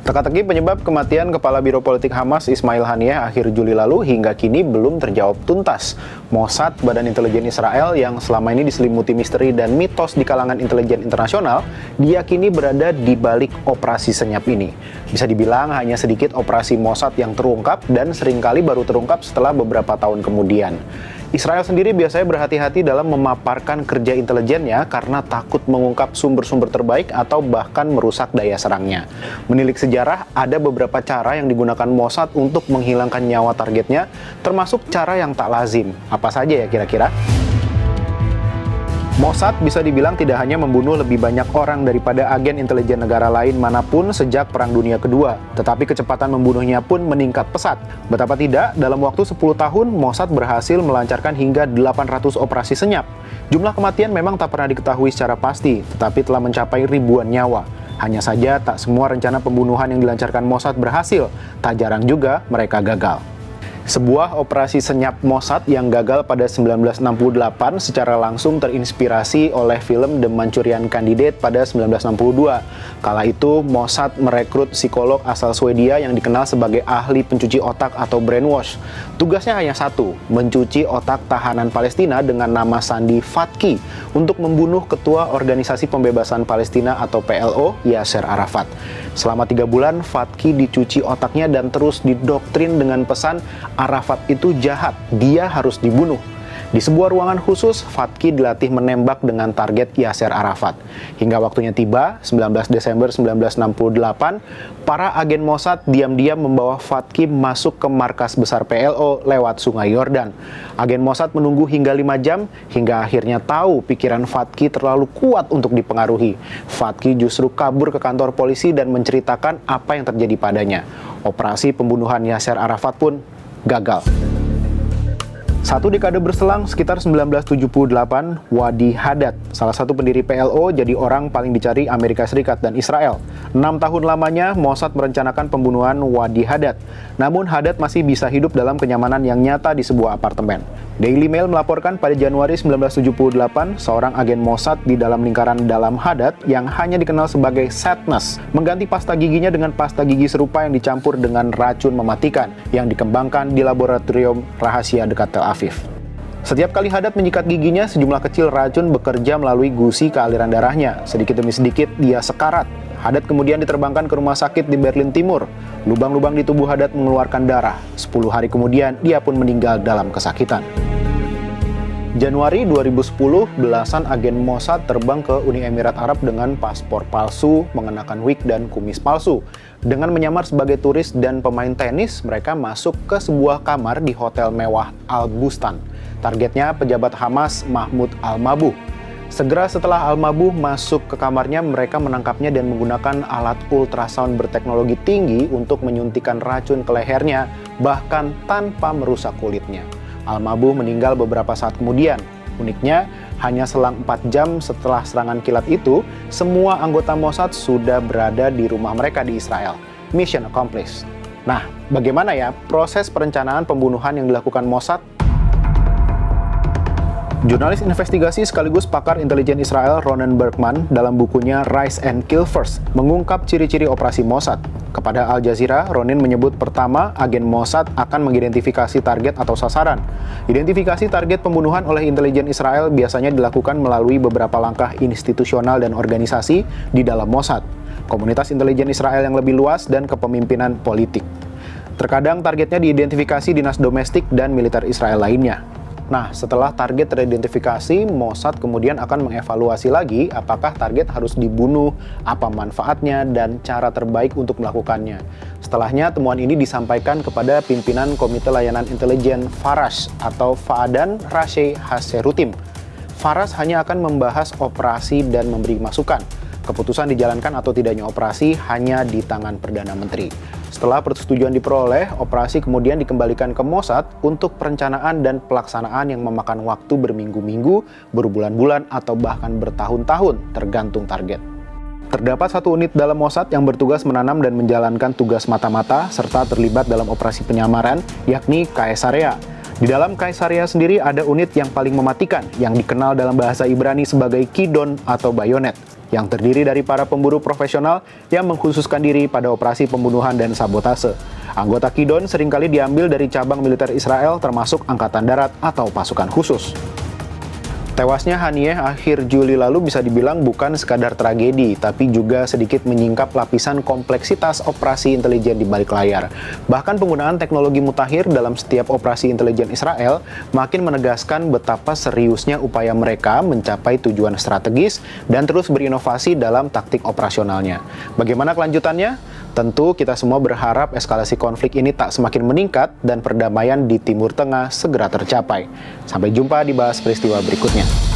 Teka-teki penyebab kematian Kepala Biro Politik Hamas Ismail Haniyeh akhir Juli lalu hingga kini belum terjawab tuntas. Mossad, Badan Intelijen Israel yang selama ini diselimuti misteri dan mitos di kalangan intelijen internasional, diyakini berada di balik operasi senyap ini. Bisa dibilang hanya sedikit operasi Mossad yang terungkap dan seringkali baru terungkap setelah beberapa tahun kemudian. Israel sendiri biasanya berhati-hati dalam memaparkan kerja intelijennya karena takut mengungkap sumber-sumber terbaik atau bahkan merusak daya serangnya. Menilik sejarah, ada beberapa cara yang digunakan Mossad untuk menghilangkan nyawa targetnya, termasuk cara yang tak lazim. Apa saja ya kira-kira? Mossad bisa dibilang tidak hanya membunuh lebih banyak orang daripada agen intelijen negara lain manapun sejak Perang Dunia Kedua, tetapi kecepatan membunuhnya pun meningkat pesat. Betapa tidak, dalam waktu 10 tahun, Mossad berhasil melancarkan hingga 800 operasi senyap. Jumlah kematian memang tak pernah diketahui secara pasti, tetapi telah mencapai ribuan nyawa. Hanya saja, tak semua rencana pembunuhan yang dilancarkan Mossad berhasil, tak jarang juga mereka gagal. Sebuah operasi senyap Mossad yang gagal pada 1968 secara langsung terinspirasi oleh film The Manchurian Candidate pada 1962. Kala itu, Mossad merekrut psikolog asal Swedia yang dikenal sebagai ahli pencuci otak atau brainwash. Tugasnya hanya satu, mencuci otak tahanan Palestina dengan nama sandi Fatki untuk membunuh Ketua Organisasi Pembebasan Palestina atau PLO, Yasser Arafat. Selama 3 bulan, Fatki dicuci otaknya dan terus didoktrin dengan pesan Arafat itu jahat, dia harus dibunuh. Di sebuah ruangan khusus, Fatki dilatih menembak dengan target Yasser Arafat. Hingga waktunya tiba, 19 Desember 1968, para agen Mossad diam-diam membawa Fatki masuk ke markas besar PLO lewat Sungai Yordan. Agen Mossad menunggu hingga 5 jam, hingga akhirnya tahu pikiran Fatki terlalu kuat untuk dipengaruhi. Fatki justru kabur ke kantor polisi dan menceritakan apa yang terjadi padanya. Operasi pembunuhan Yasser Arafat pun gagal. 1 dekade berselang, sekitar 1978, Wadi Haddad, salah satu pendiri PLO, jadi orang paling dicari Amerika Serikat dan Israel. 6 tahun lamanya, Mossad merencanakan pembunuhan Wadi Haddad. Namun Haddad masih bisa hidup dalam kenyamanan yang nyata di sebuah apartemen. Daily Mail melaporkan pada Januari 1978, seorang agen Mossad di dalam lingkaran dalam Haddad yang hanya dikenal sebagai Sadness, mengganti pasta giginya dengan pasta gigi serupa yang dicampur dengan racun mematikan yang dikembangkan di laboratorium rahasia dekat Tel Aviv. Setiap kali Haddad menyikat giginya, sejumlah kecil racun bekerja melalui gusi ke aliran darahnya. Sedikit demi sedikit, dia sekarat. Haddad kemudian diterbangkan ke rumah sakit di Berlin Timur. Lubang-lubang di tubuh Haddad mengeluarkan darah. 10 hari kemudian, dia pun meninggal dalam kesakitan. Januari 2010, belasan agen Mossad terbang ke Uni Emirat Arab dengan paspor palsu, mengenakan wig dan kumis palsu. Dengan menyamar sebagai turis dan pemain tenis, mereka masuk ke sebuah kamar di hotel mewah Al Bustan. Targetnya pejabat Hamas Mahmoud Al-Mabouh. Segera setelah Al-Mabouh masuk ke kamarnya, mereka menangkapnya dan menggunakan alat ultrasound berteknologi tinggi untuk menyuntikkan racun ke lehernya, bahkan tanpa merusak kulitnya. Al-Mabouh meninggal beberapa saat kemudian. Uniknya, hanya selang 4 jam setelah serangan kilat itu, semua anggota Mossad sudah berada di rumah mereka di Israel. Mission accomplished. Nah, bagaimana ya proses perencanaan pembunuhan yang dilakukan Mossad? Jurnalis investigasi sekaligus pakar intelijen Israel Ronen Bergman dalam bukunya Rise and Kill First mengungkap ciri-ciri operasi Mossad. Kepada Al Jazeera, Ronen menyebut pertama, agen Mossad akan mengidentifikasi target atau sasaran. Identifikasi target pembunuhan oleh intelijen Israel biasanya dilakukan melalui beberapa langkah institusional dan organisasi di dalam Mossad, komunitas intelijen Israel yang lebih luas, dan kepemimpinan politik. Terkadang targetnya diidentifikasi dinas domestik dan militer Israel lainnya. Nah, setelah target teridentifikasi, Mossad kemudian akan mengevaluasi lagi apakah target harus dibunuh, apa manfaatnya, dan cara terbaik untuk melakukannya. Setelahnya, temuan ini disampaikan kepada pimpinan Komite Layanan Intelijen Farash atau Faadan Rashe Hasserutim. Farash hanya akan membahas operasi dan memberi masukan. Keputusan dijalankan atau tidaknya operasi hanya di tangan Perdana Menteri. Setelah persetujuan diperoleh, operasi kemudian dikembalikan ke Mossad untuk perencanaan dan pelaksanaan yang memakan waktu berminggu-minggu, berbulan-bulan, atau bahkan bertahun-tahun, tergantung target. Terdapat satu unit dalam Mossad yang bertugas menanam dan menjalankan tugas mata-mata, serta terlibat dalam operasi penyamaran, yakni Caesarea. Di dalam Kaisaria sendiri ada unit yang paling mematikan yang dikenal dalam bahasa Ibrani sebagai Kidon atau bayonet, yang terdiri dari para pemburu profesional yang mengkhususkan diri pada operasi pembunuhan dan sabotase. Anggota Kidon seringkali diambil dari cabang militer Israel termasuk Angkatan Darat atau pasukan khusus. Tewasnya Haniyeh akhir Juli lalu bisa dibilang bukan sekadar tragedi, tapi juga sedikit menyingkap lapisan kompleksitas operasi intelijen di balik layar. Bahkan penggunaan teknologi mutakhir dalam setiap operasi intelijen Israel makin menegaskan betapa seriusnya upaya mereka mencapai tujuan strategis dan terus berinovasi dalam taktik operasionalnya. Bagaimana kelanjutannya? Tentu kita semua berharap eskalasi konflik ini tak semakin meningkat dan perdamaian di Timur Tengah segera tercapai. Sampai jumpa di Bahas Peristiwa berikutnya.